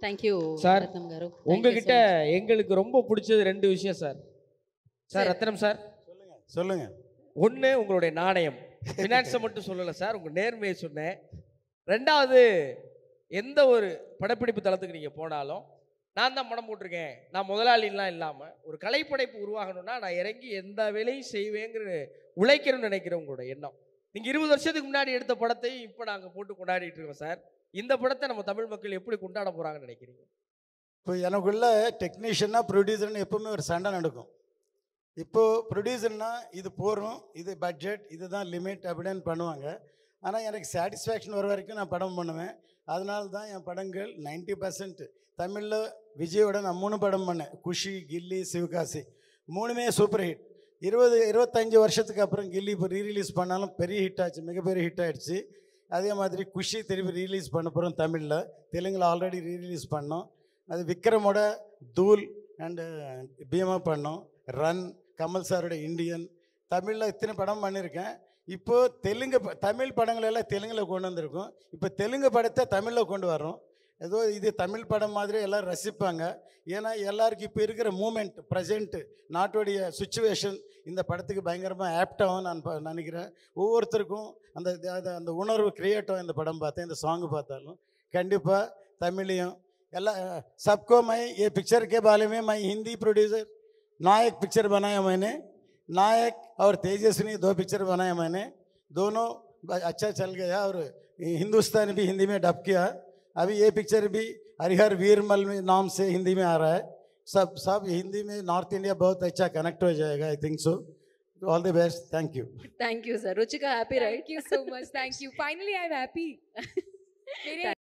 Thank you, sir Ratnam garu. உங்ககிட்ட எங்களுக்கு ரொம்ப பிடிச்சது 2 விஷயம் சார். சார் ரத்னம் சார் சொல்லுங்க. ஒன்று உங்களுடைய நாணயம், ஃபினான்ஸை மட்டும் சொல்லலை சார், உங்கள் நேர்மையை சொன்னேன். 2வது எந்த ஒரு படப்பிடிப்பு தளத்துக்கு நீங்கள் போனாலும் நான் தான் படம் போட்டிருக்கேன், நான் முதலாளிலாம் இல்லாமல் ஒரு கலைப்படைப்பு உருவாகணும்னா நான் இறங்கி எந்த வேலையும் செய்வேங்கிற உழைக்கணும்னு நினைக்கிறேன் உங்களோட எண்ணம். நீங்கள் 20 வருஷத்துக்கு முன்னாடி எடுத்த படத்தை இப்போ நாங்கள் போட்டு கொண்டாடிட்டு இருக்கோம் சார். இந்த படத்தை நம்ம தமிழ் மக்கள் எப்படி கொண்டாட போகிறாங்கன்னு நினைக்கிறீங்க? இப்போ எனக்குள்ள டெக்னீஷியனாக ப்ரொடியூசர்னு எப்பவுமே ஒரு சண்டை நடக்கும். இப்போது ப்ரொடியூசர்னா இது போகிறோம், இது பட்ஜெட், இதுதான் லிமிட் அப்படின்னு பண்ணுவாங்க. ஆனால் எனக்கு சாட்டிஸ்ஃபேக்ஷன் வர வரைக்கும் நான் படம் பண்ணுவேன். அதனால தான் என் படங்கள் 90% தமிழில் விஜயோட நான் 3 படம் பண்ணேன். குஷி, கில்லி, சிவகாசி 3மே சூப்பர் ஹிட். 20-25 வருஷத்துக்கு அப்புறம் கில்லி இப்போ ரீரிலீஸ் பண்ணாலும் பெரிய ஹிட் ஆச்சு, மிகப்பெரிய ஹிட் ஆகிடுச்சு. அதே மாதிரி குஷி திருப்பி ரீலீஸ் பண்ண போகிறோம் தமிழில். தெலுங்கில் ஆல்ரெடி ரீரிலீஸ் பண்ணோம். அது விக்ரமோட தூள் அண்டு பீமா பண்ணோம். ரன், கமல் சாரோட இந்தியன். தமிழில் இத்தனை படம் பண்ணியிருக்கேன். இப்போது தமிழ் படங்களெல்லாம் தெலுங்கில் கொண்டு வந்திருக்கோம். இப்போ தெலுங்கு படத்தை தமிழில் கொண்டு வரோம். ஏதோ இது தமிழ் படம் மாதிரி எல்லோரும் ரசிப்பாங்க. ஏன்னா எல்லாருக்கும் இப்போ இருக்கிற மூமெண்ட், ப்ரெசென்ட்டு, நாட்டுடைய சுச்சுவேஷன் இந்த படத்துக்கு பயங்கரமாக ஆப்டாகவும் நான் நினைக்கிறேன். ஒவ்வொருத்தருக்கும் அந்த அந்த உணர்வு கிரியேட்டாக இந்த படம் பார்த்தேன், இந்த சாங்கு பார்த்தாலும். கண்டிப்பாக தமிழையும் எல்லாம் सबको मैं ये पिक्चर के बारे में मैं हिंदी प्रोड्यूसर नायक पिक्चर बनाया मैंने. नायक और तेजस्विनी 2 पिक्चर बनाया मैंने. दोनों अच्छा चल गया और हिंदुस्तानी भी हिंदी में डब किया. अभी ये पिक्चर भी हरिहर वीरमल में नाम से हिंदी में आ रहा है. सब हिंदी में नॉर्थ इंडिया बहुत अच्छा कनेक्ट हो जाएगा. I think so. All the best. Thank you. Thank you, sir. Ruchika, happy, right? Thank you so much. Thank you. Finally, I'm happy.